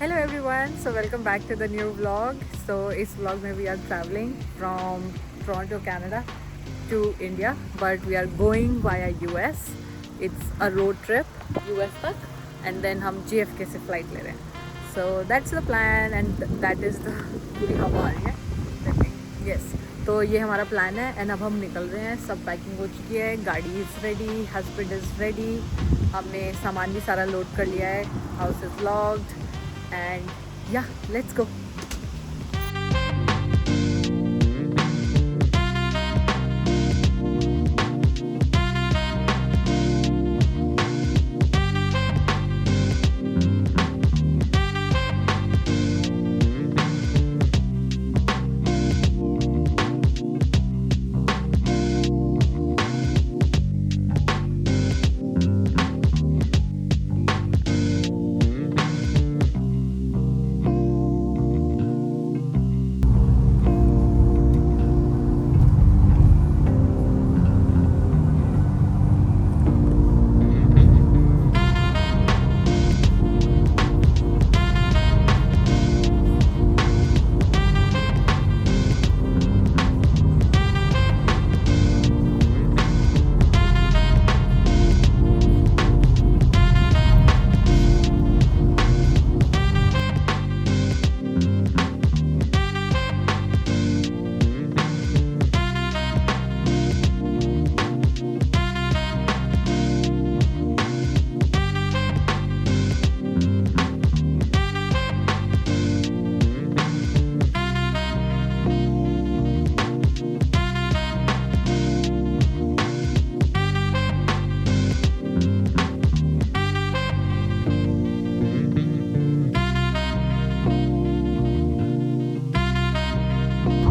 Hello everyone, so welcome back to the new vlog. So इस vlog में we are travelling from Toronto Canada to India, but we are going via US. It's a road trip US तक, and then हम JFK से flight ले रहे हैं। So that's the plan and that is the पूरी हवा आ रही है। यस, तो ये हमारा प्लान है एंड अब हम निकल रहे हैं। सब पैकिंग हो चुकी है, गाड़ी is ready, husband is ready, हमने सामान भी सारा लोड कर लिया है, house is locked and yeah, let's go.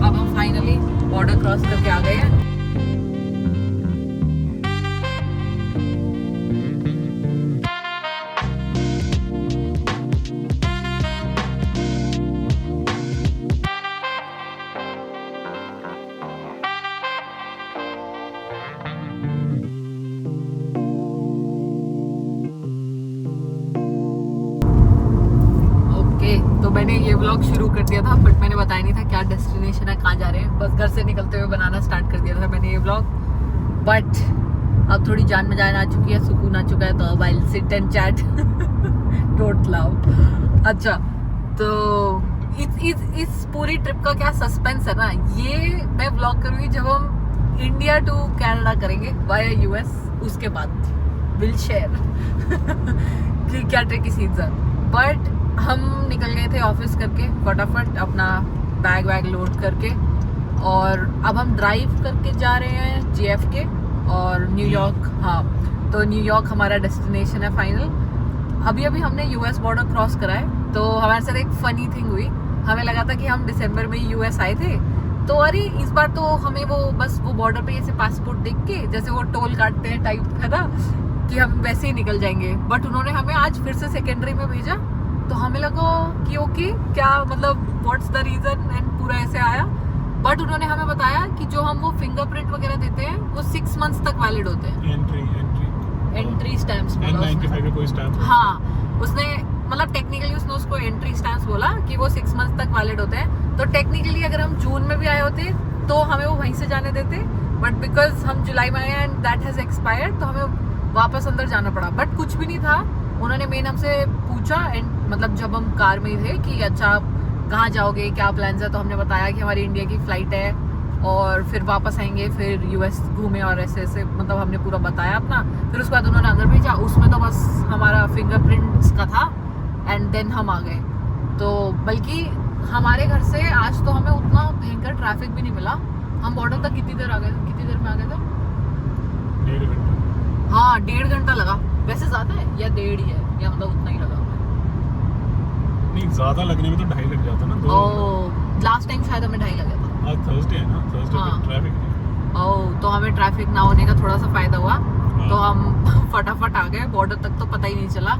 अब हम फाइनली बॉर्डर क्रॉस करके आ गए हैं। तो मैंने ये व्लॉग शुरू कर दिया था, बट मैंने बताया नहीं था क्या डेस्टिनेशन है, कहाँ जा रहे हैं। बस घर से निकलते हुए बनाना स्टार्ट कर दिया था मैंने ये व्लॉग, बट अब थोड़ी जान में जान आ चुकी है, सुकून आ चुका है, तो अब I sit and chat don't love. अच्छा, तो इस पूरी ट्रिप का क्या सस्पेंस है ना, ये मैं व्लॉग करूँगी जब हम इंडिया टू कनाडा करेंगे वाया यूएस, उसके बाद विल शेयर कि क्या ट्रिक सीन्स है। बट हम निकल गए थे ऑफिस करके फटाफट अपना बैग वैग लोड करके, और अब हम ड्राइव करके जा रहे हैं JFK और न्यूयॉर्क। हाँ, तो न्यूयॉर्क हमारा डेस्टिनेशन है फाइनल। अभी हमने US बॉर्डर क्रॉस करा है, तो हमारे साथ एक फ़नी थिंग हुई। हमें लगा था कि हम दिसंबर में US आए थे, तो अरे इस बार तो हमें वो बस वो बॉर्डर पे ऐसे पासपोर्ट देख के, जैसे वो टोल काटते हैं टाइप है ना, कि हम वैसे ही निकल जाएंगे। बट उन्होंने हमें आज फिर से सेकेंडरी में भेजा, तो हमें लगा कि ओके, क्या मतलब व्हाट्स द रीजन, एंड पूरा ऐसे आया। बट उन्होंने हमें बताया कि जो हम वो फिंगरप्रिंट वगैरह देते हैं वो 6 मंथ्स तक वैलिड होते हैं। एंट्री स्टैम्प्स हाँ, उसने मतलब टेक्निकली उसने उसको एंट्री स्टैम्प्स बोला कि वो 6 मंथ्स तक वैलिड होते हैं। तो टेक्निकली अगर हम जून में भी आए होते तो हमें वो वहीं से जाने देते, बट बिकॉज हम जुलाई में आए एंड दैट हैज एक्सपायर्ड, तो हमें वापस अंदर जाना पड़ा। बट कुछ भी नहीं था, उन्होंने मेन हमसे पूछा, एंड मतलब जब हम कार में ही थे कि अच्छा कहाँ जाओगे, क्या प्लान्स है, तो हमने बताया कि हमारी इंडिया की फ़्लाइट है और फिर वापस आएंगे, फिर US घूमे, और ऐसे ऐसे मतलब हमने पूरा बताया अपना। फिर उसके बाद उन्होंने अंदर भेजा, उसमें तो बस हमारा फिंगरप्रिंट्स का था, एंड देन हम आ गए। तो बल्कि हमारे घर से आज तो हमें उतना भयंकर ट्रैफिक भी नहीं मिला। हम बॉर्डर तक कितनी देर में आ गए थे? 1.5 घंटा। हाँ, 1.5 घंटा लगा। वैसे ज़्यादा है या 1.5 ही है, या मतलब उतना ही लगा? नहीं, ज्यादा लगने में तो 2.5 लग जाता ना। लास्ट टाइम शायद हमें 2.5 लगा था। आज थर्सडे है ना, थर्सडे हाँ। पे ट्रैफिक नहीं। तो हमें ट्रैफिक ना होने का थोड़ा सा फायदा हुआ, तो हम फटाफट आ गए। बॉर्डर तक तो पता ही नहीं चला।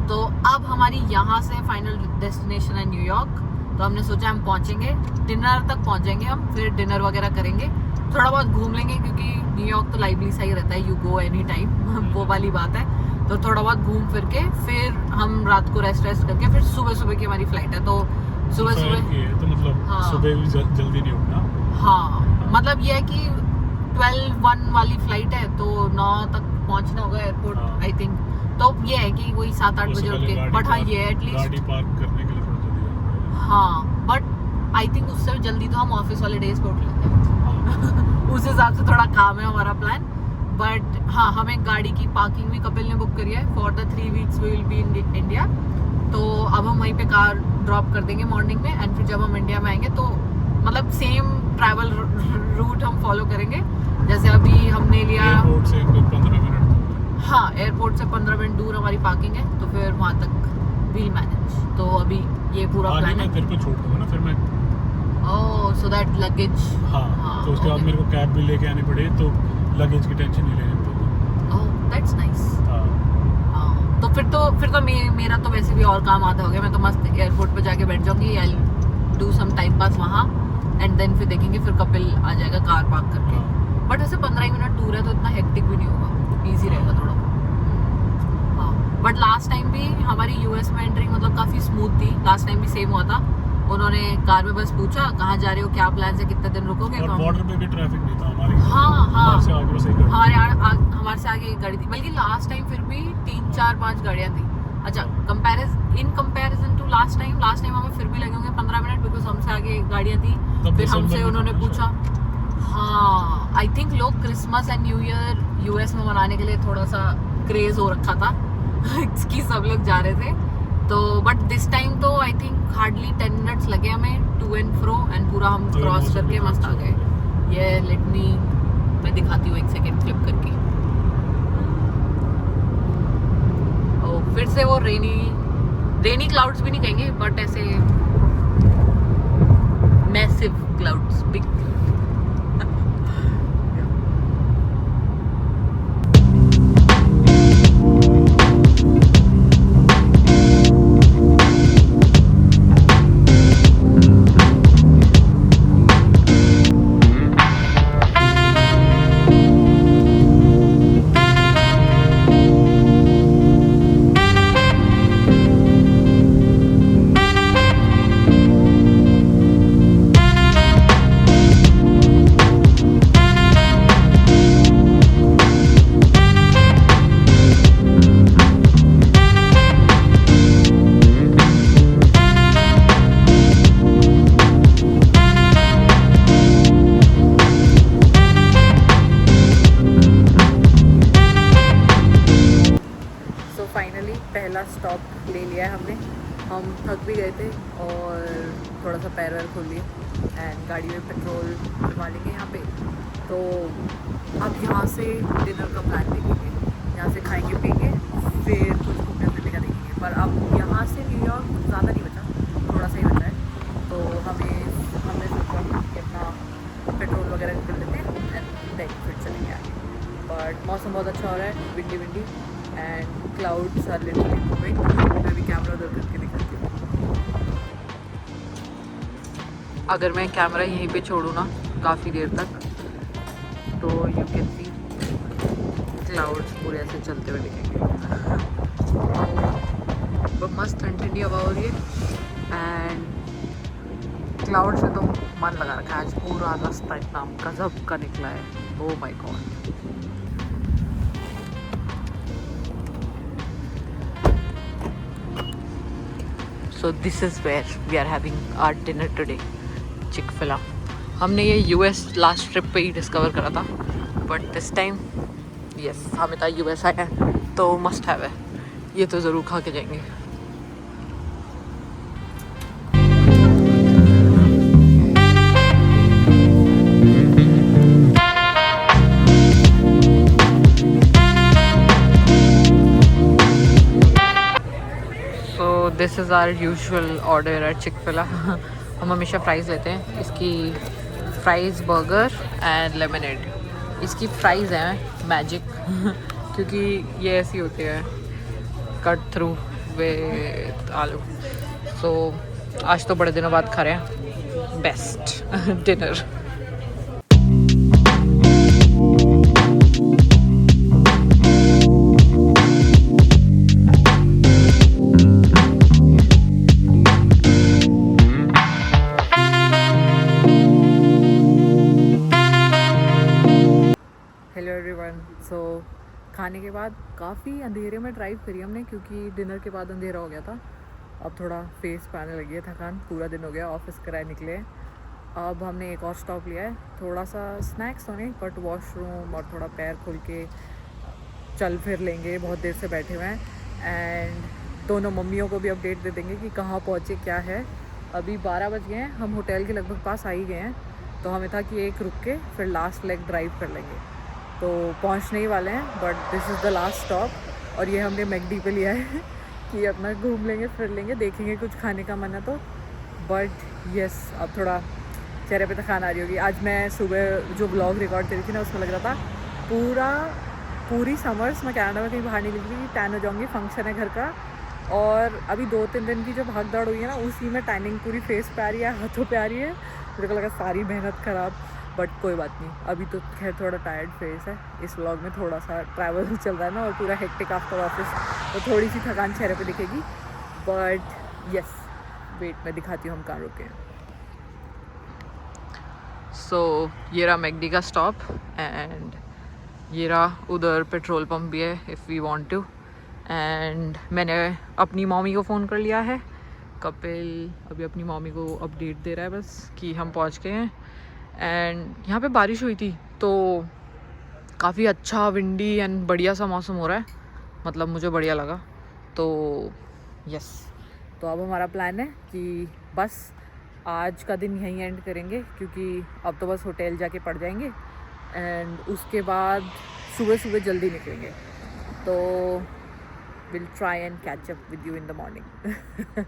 तो अब हमारी यहाँ से फाइनल डेस्टिनेशन है न्यूयॉर्क। तो हमने सोचा हम पहुँचेंगे, डिनर तक पहुँचेंगे हम, फिर डिनर वगैरह करेंगे, थोड़ा बहुत घूम लेंगे, क्योंकि न्यूयॉर्क तो लाइवली सा ही रहता है, यू गो एनी टाइम वो वाली बात है। तो थोड़ा बहुत घूम फिर के फिर हम रात को रेस्ट करके फिर सुबह की हमारी फ्लाइट है। तो सुबह तो मतलब हाँ। सुबह भी जल्दी नहीं उठना। हाँ मतलब ये है कि 12:01 वाली फ्लाइट है तो 9 तक पहुंचना होगा एयरपोर्ट आई थिंक। तो ये है कि वही 7-8 बजे उठ के, बट हाँ ये एटलीस्ट गाड़ी पार्क करने के लिए थोड़ा जल्दी। हाँ बट आई थिंक उससे जल्दी तो हम ऑफिस वाले डेज पे उठ लेते हैं। उस हिसाब से थोड़ा काम है हमारा प्लान। बट हाँ हमें गाड़ी की पार्किंग भी कपिल ने बुक करी है for the 3 weeks we will be in India. तो अब हम वहीं पे कार ड्रॉप कर देंगे मॉर्निंग में एंड फिर जब हम इंडिया में आएंगे तो मतलब सेम ट्रैवल रूट हम फॉलो करेंगे। जैसे अभी हमने लिया एयरपोर्ट से 15 मिनट। हाँ एयरपोर्ट से 15 मिनट दूर हमारी पार्किंग है तो फिर वहाँ तक वील मैनेज। तो अभी ये पूरा प्लान है। तेरे को छोड़ दूंगा ना फिर मैं। ओह सो दैट लगेज। हाँ तो उसके बाद मेरे को कैब भी लेके आनी पड़े तो लगेज की टेंशन नहीं लेनी पड़ेगी। Oh that's nice. हाँ तो फिर तो मेरा तो वैसे भी और काम आधा हो गया। मैं तो मस्त एयरपोर्ट पे जाके बैठ जाऊंगी। I do some time pass वहाँ एंड देन फिर देखेंगे फिर कपिल आ जाएगा कार पार्क करके। बट वैसे 15 मिनट दूर है तो इतना हेक्टिक भी नहीं होगा, ईजी रहेगा थोड़ा। हाँ बट लास्ट टाइम भी हमारी यूएस में एंट्रिंग मतलब काफ़ी स्मूथ थी। लास्ट टाइम भी सेम हुआ था। उन्होंने कार में बस पूछा कहाँ जा रहे हो, क्या प्लान है, कितने दिन रुकोगे। और बॉर्डर पे भी ट्रैफिक नहीं था हमारे। हाँ हमारे से आगे बस एक गाड़ी। हमारे से आगे एक गाड़ी थी। बल्कि लास्ट टाइम फिर भी 3-4-5 गाड़ियाँ थी। अच्छा in comparison to last time हमें फिर भी लगे होंगे 15 मिनट बिकॉज हमसे आगे गाड़ियाँ थी। फिर हमसे उन्होंने पूछा। हाँ आई थिंक लोग Christmas and new year US में मनाने के लिए थोड़ा सा क्रेज हो रखा था कि सब लोग जा रहे थे। तो बट दिस टाइम तो आई थिंक हार्डली 10 मिनट्स लगे हमें टू एंड फ्रो एंड पूरा हम क्रॉस करके मस्त आ गए। ये लेट मी मैं दिखाती हूँ एक सेकेंड फ्लिप करके। और फिर से वो रेनी क्लाउड्स भी नहीं कहेंगे बट ऐसे मैसिव क्लाउड्स बिग। पहला स्टॉप ले लिया है हमने। हम थक भी गए थे और थोड़ा सा पैर वैर खोल लिए एंड गाड़ी में पेट्रोल डलवा लेंगे यहाँ पे। तो अब यहाँ से डिनर का प्लान देखेंगे। यहाँ से खाएंगे पिएंगे फिर कुछ घूमने फिरने का देखेंगे। पर अब यहाँ से न्यूयॉर्क कुछ ज़्यादा नहीं बचा, थोड़ा सा ही बचा है। तो हमने सोचा कि अपना पेट्रोल वगैरह कर लेते हैं एंड देन फिर चलेंगे आगे। बट मौसम बहुत अच्छा हो रहा है, windy and clouds are literally moving. मैं भी कैमरा उधर करके दिखाती हूँ। अगर मैं कैमरा यहीं पे छोड़ूँ ना काफ़ी देर तक तो यू कैन सी क्लाउड्स पूरे ऐसे चलते हुए दिखेंगे। तो मस्त ठंडी हवा हो रही है एंड क्लाउड से तो मन लगा रखा है। आज पूरा रास्ता इतना गजब का निकला है। Oh my God. So this is where we are having our dinner today, Chick-fil-A। हमने ये US लास्ट ट्रिप पे ही डिस्कवर करा था बट दिस टाइम यस हमें था US आया है तो मस्ट हैव है, ये तो ज़रूर खा के जाएंगे। This is our usual order at Chick-fil-A. हम हमेशा फ्राइज़ लेते हैं। इसकी फ्राइज़ बर्गर एंड लेमनेड। इसकी फ्राइज़ हैं मैजिक क्योंकि ये ऐसी होती है कट थ्रू विद आलू। सो आज तो बड़े दिनों बाद खा रहे हैं बेस्ट डिनर। खाने के बाद काफ़ी अंधेरे में ड्राइव करी हमने, क्योंकि डिनर के बाद अंधेरा हो गया था। अब थोड़ा फेस पे आने लगी है थकान, पूरा दिन हो गया ऑफिस कराए निकले। अब हमने एक और स्टॉप लिया है, थोड़ा सा स्नैक्स तो नहीं बट वॉशरूम और थोड़ा पैर खोल के चल फिर लेंगे, बहुत देर से बैठे हुए हैं। एंड दोनों मम्मियों को भी अपडेट दे देंगे कि कहाँ पहुँचे क्या है। अभी 12 बज गए हैं, हम होटल के लगभग पास आ ही गए हैं, तो हमें था कि एक रुक के फिर लास्ट लेग ड्राइव कर लेंगे। तो पहुँचने ही वाले हैं, but this is the last stop. और ये हमने मैकडी पे लिया है कि अपना घूम लेंगे फिर लेंगे, देखेंगे कुछ खाने का मन है तो। बट यस, अब थोड़ा चेहरे पे थकान आ रही होगी। आज मैं सुबह जो ब्लॉग रिकॉर्ड करी थी ना, उसमें लग रहा था पूरी समर्स मैं कनाडा में कहीं बाहर नहीं निकली, टैन हो जाऊँगी, फंक्शन है घर का। और अभी 2-3 दिन की जो भाग दौड़ हुई है ना, उसी में टैनिंग पूरी फेस पे आ रही है, हाथों पे आ रही है। मुझे को लगा सारी मेहनत ख़राब, बट कोई बात नहीं। अभी तो खैर थोड़ा टायर्ड फेस है, इस व्लॉग में थोड़ा सा ट्रैवल चल रहा है ना, और पूरा हेक्टिक आफ्टर ऑफिस, तो थोड़ी सी थकान चेहरे पे दिखेगी। बट यस, वेट मैं दिखाती हूँ हम कहाँ रुके हैं। सो ये रहा मैकडी का स्टॉप, एंड ये रहा उधर पेट्रोल पंप भी है if we want to. And मैंने अपनी मम्मी को फ़ोन कर लिया है, कपिल अभी अपनी मम्मी को अपडेट दे रहा है बस कि हम पहुंच गए हैं। एंड यहाँ पे बारिश हुई थी, तो काफ़ी अच्छा विंडी एंड बढ़िया सा मौसम हो रहा है, मतलब मुझे बढ़िया लगा। तो यस, तो अब हमारा प्लान है कि बस आज का दिन यहीं एंड करेंगे, क्योंकि अब तो बस होटल जाके पड़ जाएंगे एंड उसके बाद सुबह सुबह जल्दी निकलेंगे। तो will try and catch up with you in the morning.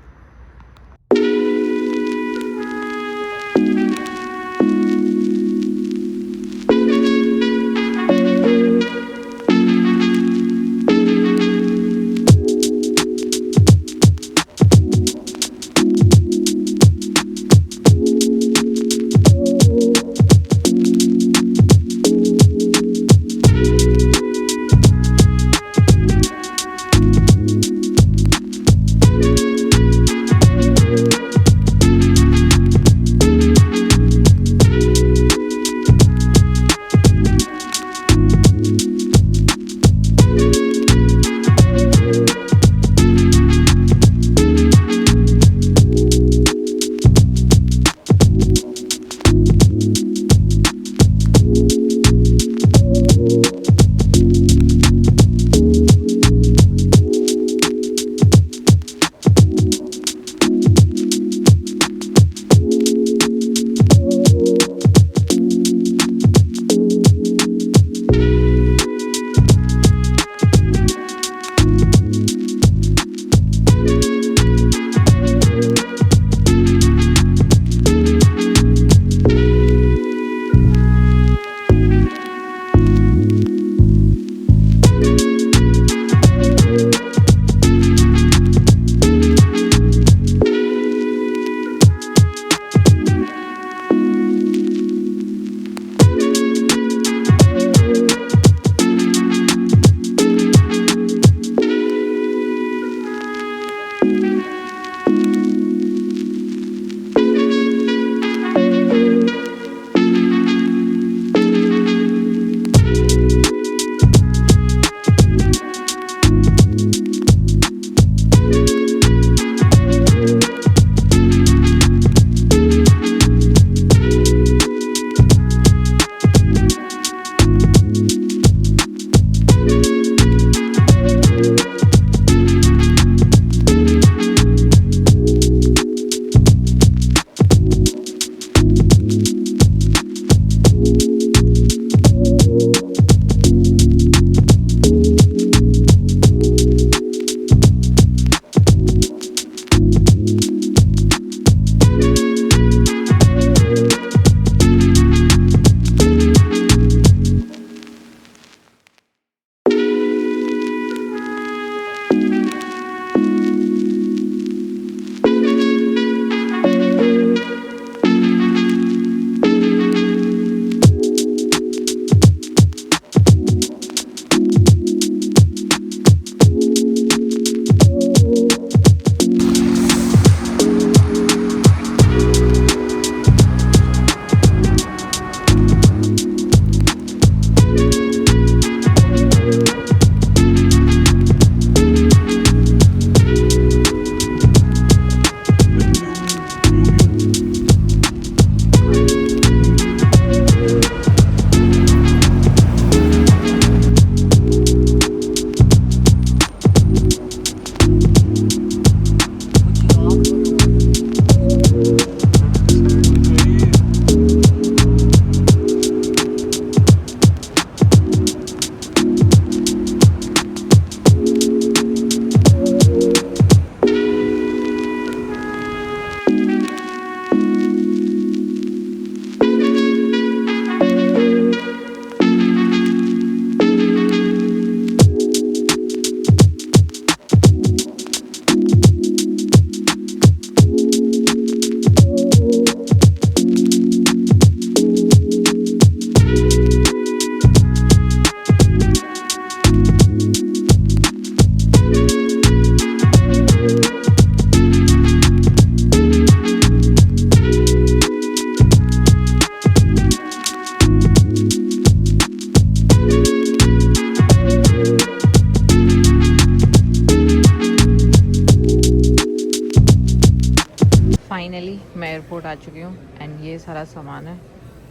Finally मैं एयरपोर्ट आ चुकी हूँ एंड ये सारा सामान है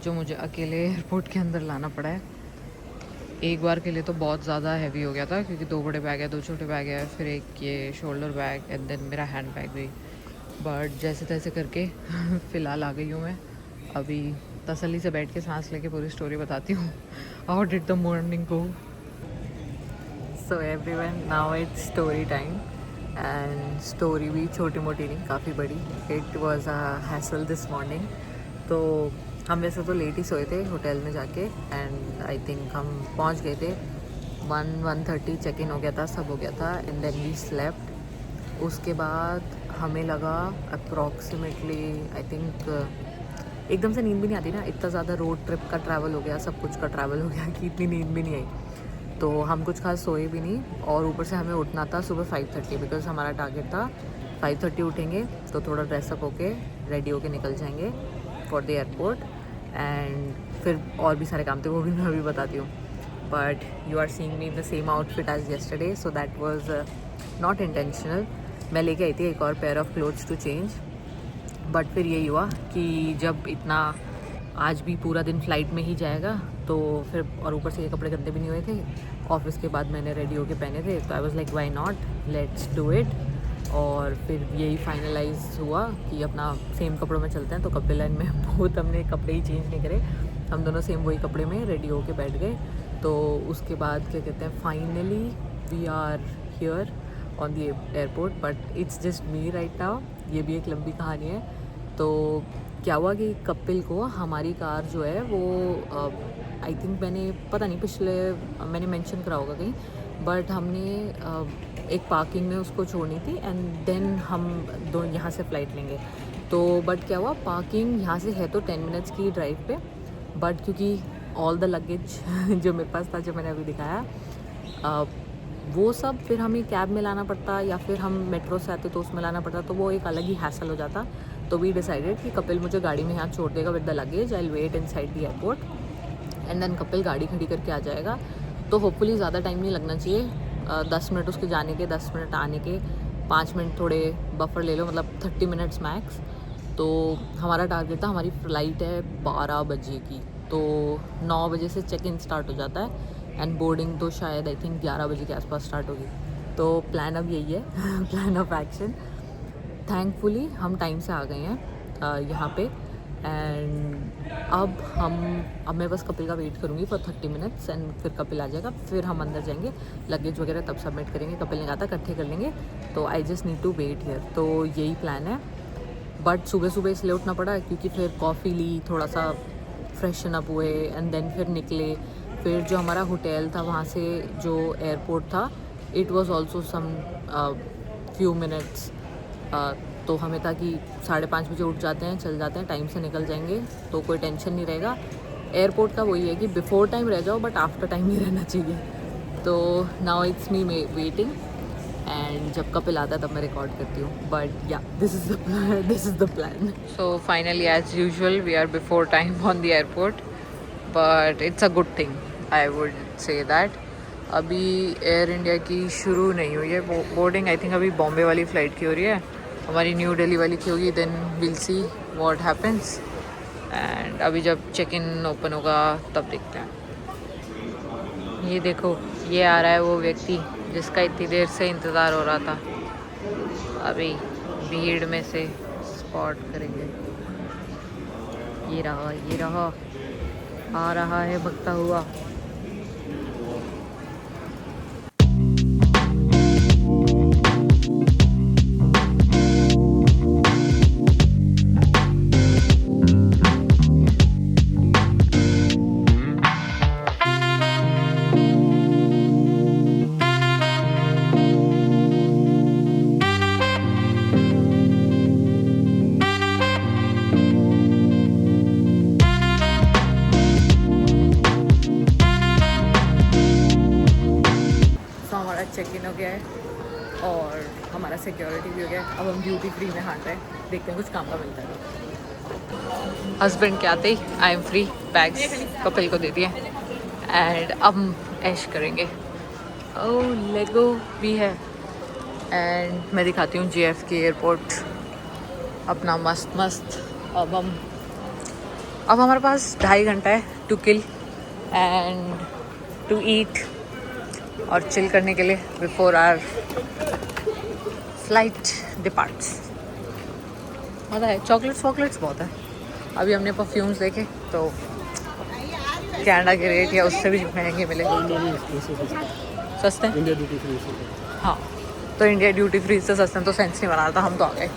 जो मुझे अकेले एयरपोर्ट के अंदर लाना पड़ा है। एक बार के लिए तो बहुत ज़्यादा हैवी हो गया था क्योंकि 2 बड़े बैग है, 2 छोटे बैग है, फिर एक ये शोल्डर बैग एंड देन मेरा हैंड बैग भी। बट जैसे तैसे करके फ़िलहाल आ गई हूँ मैं। अभी तसल्ली से बैठ के सांस लेके पूरी स्टोरी बताती हूँ। How did the morning go. So everyone, now it's story time and story भी छोटी मोटी नहीं, काफ़ी बड़ी। It was a hassle this morning. तो हम वैसे तो लेट ही सोए थे होटल में जाके एंड आई थिंक हम पहुंच गए थे 1:30 चेक इन हो गया था, सब हो गया था एंड देन वी स्लेप्ट। उसके बाद हमें लगा अप्रॉक्सीमेटली आई थिंक एकदम से नींद भी नहीं आती ना, इतना ज़्यादा रोड ट्रिप का ट्रैवल हो गया, सब कुछ का ट्रैवल हो गया कि इतनी नींद भी नहीं आई। तो हम कुछ खास सोए भी नहीं और ऊपर से हमें उठना था सुबह 5:30 बिकॉज हमारा टारगेट था 5:30 उठेंगे तो थोड़ा ड्रेसअप होके रेडी होके निकल जाएंगे फॉर द एयरपोर्ट एंड फिर और भी सारे काम थे, वो भी मैं अभी बताती हूँ। But you are seeing me in the same outfit as yesterday, so that was not intentional. मैं लेके आई थी एक और pair of clothes to change, but फिर यही हुआ कि जब इतना आज भी पूरा दिन फ्लाइट में ही जाएगा तो फिर, और ऊपर से ये कपड़े गंदे भी नहीं हुए थे, ऑफिस के बाद मैंने रेडी होके पहने थे, तो I was like why not, let's do it. और फिर यही फाइनलाइज हुआ कि अपना सेम कपड़ों में चलते हैं। तो कपिल एंड में बहुत हमने कपड़े ही चेंज नहीं करे, हम दोनों सेम वही कपड़े में रेडी होके बैठ गए। तो उसके बाद क्या कहते हैं, finally we are here on the airport, but it's just me right now. ये भी एक लंबी कहानी है। तो क्या हुआ कि कपिल को हमारी कार जो है वो आई थिंक मैंने पता नहीं पिछले मैंने मेंशन करा होगा कहीं, बट हमने एक पार्किंग में उसको छोड़नी थी एंड देन हम दो यहाँ से फ़्लाइट लेंगे। तो बट क्या हुआ, पार्किंग यहाँ से है तो 10 मिनट्स की ड्राइव पे, बट क्योंकि ऑल द लगेज जो मेरे पास था, जो मैंने अभी दिखाया, वो सब फिर हमें कैब में लाना पड़ता या फिर हम मेट्रो से आते तो उसमें लाना पड़ता, तो वो एक अलग ही हैसल हो जाता। तो वी डिसाइडेड कि कपिल मुझे गाड़ी में यहाँ छोड़ देगा with the luggage, I will wait inside the airport and then Kapil गाड़ी खड़ी करके आ जाएगा। तो होपफुली ज़्यादा टाइम नहीं लगना चाहिए, 10 मिनट उसके जाने के, 10 मिनट आने के, 5 मिनट थोड़े बफर ले लो, मतलब 30 मिनट्स मैक्स। तो हमारा टारगेट था, हमारी फ़्लाइट है 12 बजे की, तो 9 बजे से चेक इन स्टार्ट हो जाता है एंड बोर्डिंग तो शायद आई थिंक 11 बजे के आसपास स्टार्ट होगी। तो प्लान अब यही है प्लान ऑफ एक्शन। थैंकफुली हम टाइम से आ गए हैं यहाँ पे एंड अब मैं बस कपिल का वेट करूँगी फॉर 30 मिनट्स एंड फिर कपिल आ जाएगा, फिर हम अंदर जाएंगे, लगेज वगैरह तब सबमिट करेंगे। कपिल ने कहा था इकट्ठे कर लेंगे, तो I just need to wait here. तो यही प्लान है। बट सुबह सुबह इसलिए उठना पड़ा क्योंकि फिर कॉफ़ी ली, थोड़ा सा फ्रेशन अप हुए एंड देन फिर निकले। फिर जो हमारा होटल था वहाँ से जो एयरपोर्ट था, it was also some few minutes. तो हमें था कि 5:30 बजे उठ जाते हैं, चल जाते हैं, टाइम से निकल जाएंगे तो कोई टेंशन नहीं रहेगा। एयरपोर्ट का वही है कि बिफोर टाइम रह जाओ बट आफ्टर टाइम नहीं रहना चाहिए। तो now it's me waiting and जब कपिल आता है तब मैं रिकॉर्ड करती हूँ। But yeah this is the plan. So finally as usual we are before time on the airport, but it's a good thing, I would say that. अभी Air India की शुरू नहीं हुई है बोर्डिंग, आई थिंक अभी बॉम्बे वाली flight की हो रही है, हमारी न्यू दिल्ली वाली की होगी, then will see what happens. And अभी जब चेक इन ओपन होगा तब देखते हैं। ये देखो, ये आ रहा है वो व्यक्ति जिसका इतनी देर से इंतज़ार हो रहा था। अभी भीड़ में से स्पॉट करेंगे। ये रहा आ रहा है भगता हुआ। चेक इन हो गया है और हमारा सिक्योरिटी भी हो गया है। अब हम ड्यूटी फ्री में हाथ हैं, देखते हैं कुछ काम का मिलता है। हस्बैंड के आते ही I am free, bags Kapil को दे दिए एंड अब हम ऐश करेंगे। ओह लेगो भी है एंड मैं दिखाती हूँ JFK एयरपोर्ट। अपना मस्त मस्त। अब हमारे पास 2.5 घंटा है to kill and to eat और चिल करने के लिए बिफोर आवर फ्लाइट डिपार्ट्स। मज़ा है। चॉकलेट्स वॉकलेट्स बहुत है। अभी हमने परफ्यूम्स देखे तो कनाडा के रेट या उससे भी महंगे मिले। सस्ते इंडिया ड्यूटी फ्री से। हाँ, तो इंडिया ड्यूटी फ्री से सस्ते तो सेंस नहीं बना था। हम तो आ गए।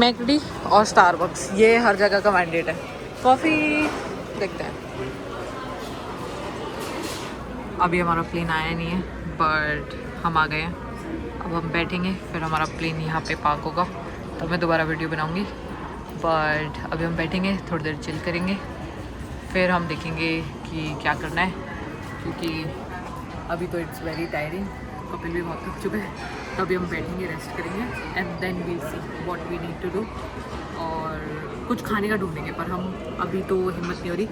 मैकडी और स्टारबक्स ये हर जगह का मैंडेट है। कॉफ़ी देखते हैं। अभी हमारा प्लेन आया नहीं है बट हम आ गए हैं। अब हम बैठेंगे, फिर हमारा प्लेन यहाँ पे पार्क होगा तो मैं दोबारा वीडियो बनाऊंगी। बट अभी हम बैठेंगे, थोड़ी देर चिल करेंगे, फिर हम देखेंगे कि क्या करना है, क्योंकि अभी तो इट्स वेरी टायरिंग। कपिल भी बहुत थक चुके हैं। तो अभी हम बैठेंगे, रेस्ट करेंगे and then we'll see what we need to do. और कुछ खाने का ढूंढेंगे, पर हम अभी तो हिम्मत नहीं हो रही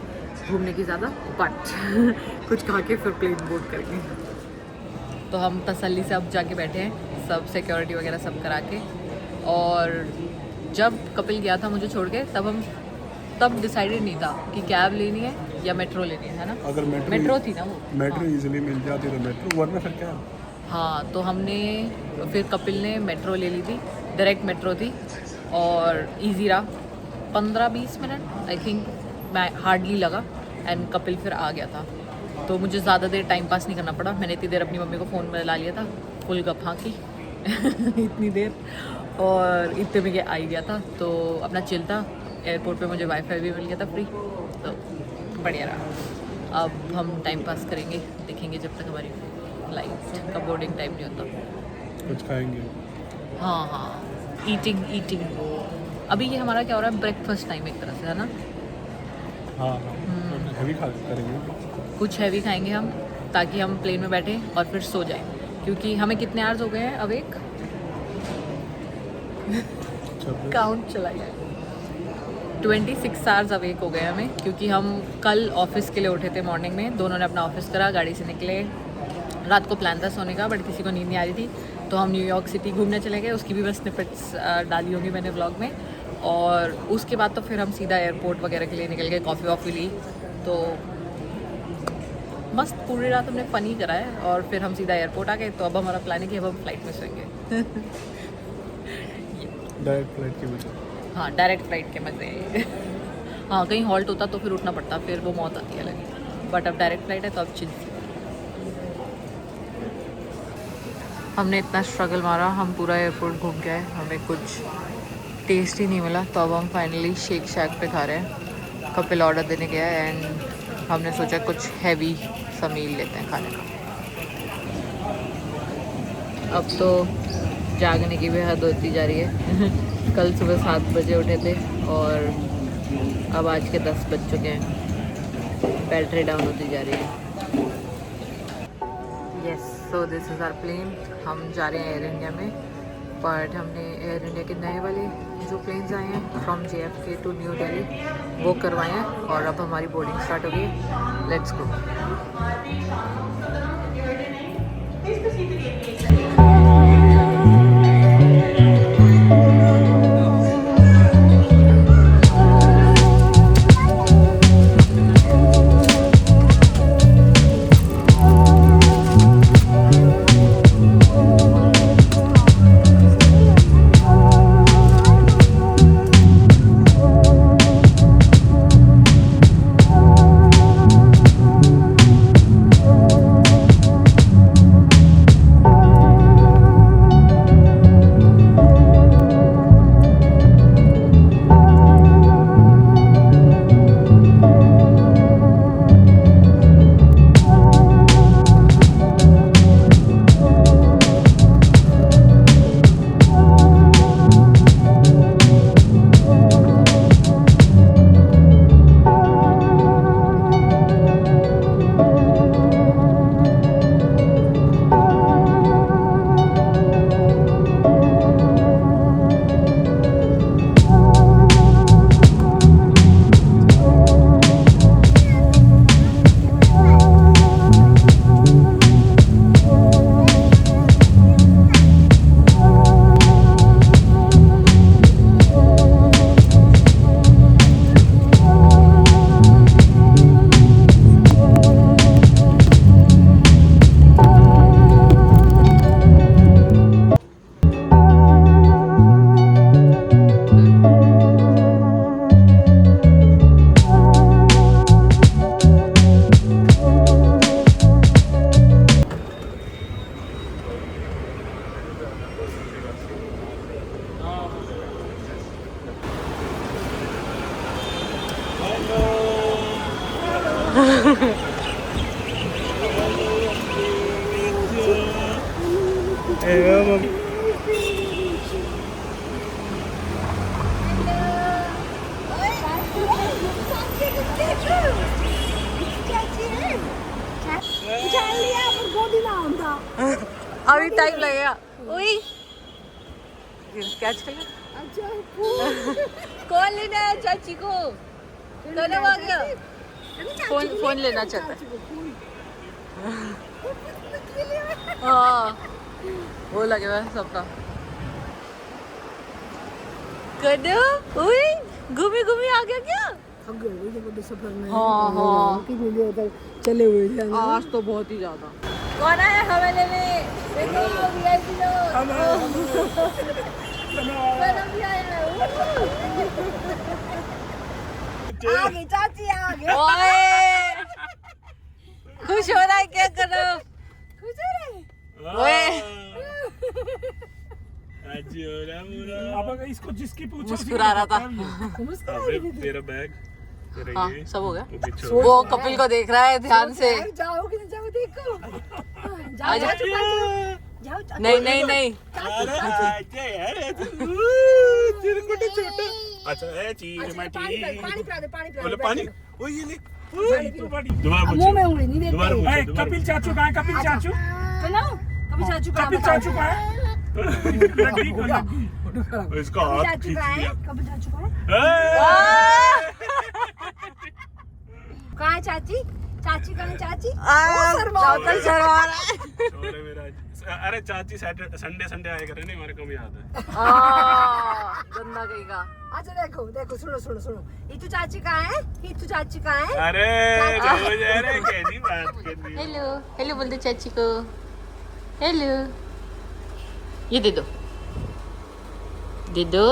घूमने की ज़्यादा, बट कुछ खा के फिर प्लेन बोर्ड करेंगे। तो हम तसल्ली से अब जाके बैठे हैं, सब सिक्योरिटी वगैरह सब करा के। और जब कपिल गया था मुझे छोड़ के, तब डिसाइडेड नहीं था कि कैब लेनी है या मेट्रो लेनी है ना। अगर मेट्रो थी ना वो, मेट्रो इजीली मिल जाती तो मेट्रो, वरना फिर क्या। हाँ, तो हमने फिर कपिल ने मेट्रो ले ली थी, डायरेक्ट मेट्रो थी और इजी रहा। 15-20 मिनट आई थिंक मैं हार्डली लगा एंड कपिल फिर आ गया था। तो मुझे ज़्यादा देर टाइम पास नहीं करना पड़ा। मैंने इतनी देर अपनी मम्मी को फ़ोन में ला लिया था, फुल गप हाँ की इतनी देर, और इतने में आ ही गया था। तो अपना चिल था। एयरपोर्ट पे मुझे वाईफाई भी मिल गया था फ्री, तो बढ़िया रहा। अब हम टाइम पास करेंगे, देखेंगे जब तक हमारी फ्लाइट का बोर्डिंग टाइम नहीं होता। कुछ खाएंगे। हाँ, ईटिंग। अभी ये हमारा क्या हो रहा है, ब्रेकफास्ट टाइम एक तरह से, है ना। हाँ, हैवी खा करेंगे। कुछ हैवी खाएंगे हम, ताकि हम प्लेन में बैठे और फिर सो जाएं, क्योंकि हमें कितने आवर्स हो गए हैं अब, एक काउंट चला गया, 26 आवर्स अवेक हो गए हमें, क्योंकि हम कल ऑफिस के लिए उठे थे मॉर्निंग में। दोनों ने अपना ऑफिस करा, गाड़ी से निकले। रात को प्लान था सोने का, बट किसी को नींद नहीं आ रही थी, तो हम न्यूयॉर्क सिटी घूमने चले गए। उसकी भी बस स्निपेट्स डाली होंगी मैंने व्लॉग में। और उसके बाद तो फिर हम सीधा एयरपोर्ट वगैरह के लिए निकल गए, कॉफ़ी वॉफ़ी ली। तो मस्त पूरी रात हमने फ़न ही करा है और फिर हम सीधा एयरपोर्ट आ गए। तो अब हमारा प्लान है कि अब हम फ्लाइट में सोएंगे। डायरेक्ट फ्लाइट की वजह। हाँ, डायरेक्ट फ्लाइट के मज़े। हाँ, कहीं हॉल्ट होता तो फिर उठना पड़ता, फिर वो मौत आती है अलग। बट अब डायरेक्ट फ्लाइट है तो अब चिल। हमने इतना स्ट्रगल मारा, हम पूरा एयरपोर्ट घूम के आए, हमें कुछ टेस्ट ही नहीं मिला। तो अब हम फाइनली शेक शैक पे खा रहे हैं। कपिल ऑर्डर देने गया है एंड हमने सोचा कुछ हैवी सा मील लेते हैं खाने का। अब तो जागने की भी हद होती जा रही है। कल सुबह 7 बजे उठे थे और अब आज के 10 बज चुके हैं। बैटरी डाउन होती जा रही है। Yes, so this is our plane. हम जा रहे हैं एयर इंडिया में, बट हमने एयर इंडिया के नए वाले जो प्लेन्स आए हैं from JFK to New Delhi वो करवाए हैं और अब हमारी बोर्डिंग स्टार्ट हो गई। Let's go. अभी टाइम लगेगा। उई कैच कर कौन लेना है चाची को? कनव आ गया। फोन लेना चाहता है। हाँ वो लगे हुआ है सबका। कनव उई घूमी घूमी आ गया क्या? सफर में हाँ हाँ कितनी देर तक चले हुए थे आज तो बहुत ही ज्यादा। कौन आया हवेली में? देखो VIP लोग। कनव भी आया है। आगे चाची आगे ओए खुश हो रहा है क्या कनव? खुश हो रहे ओए अब इसको जिसकी पूछो मुस्कुरा रहा था। तेरा बैग हाँ सब हो गया। वो कपिल को देख रहा है ध्यान से। जाओ कि नहीं जाओ देखो आजा। जाओ नहीं नहीं नहीं अच्छा पानी पिला दे बोले पानी ओ ये ले मुंह में उंगली नहीं देते कपिल चाचू कहाँ है? कपिल चाचू कभी चाचू कपिल चाचू कहाँ है? इसका हाथ चाचू खींच का है लिया। कभी चाचू का है कहाँ है चाची चाची कहाँ है चाची शर्मा रहा है। छोरे मेरा अरे चाची संडे आया करे नहीं हमारे को भी याद है। गंदा कहेगा। अच्छा देखो देखो सुनो सुनो सुनो इतू चाची कहाँ है? इतू चाची कहाँ है? अरे रोज अरे कैसी बात करनी है। हेलो हेलो बोल दो चाची को। हेलो ये दे दो दे दो।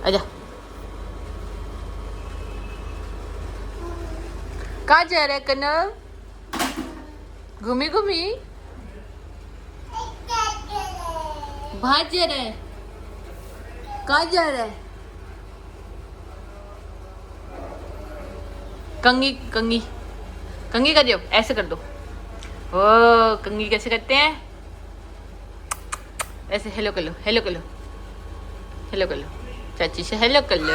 आजा। कहाँ जा रहा है कनव? घूमी घूमी भाग जा रहा है। कहाँ जा रहा है? कंगी कंगी कंगी कर दो। ऐसे कर दो। ओ कंगी कैसे करते हैं? ऐसे हेलो कर लो हेलो कर लो हेलो कर लो चाची से हेलो कर लो।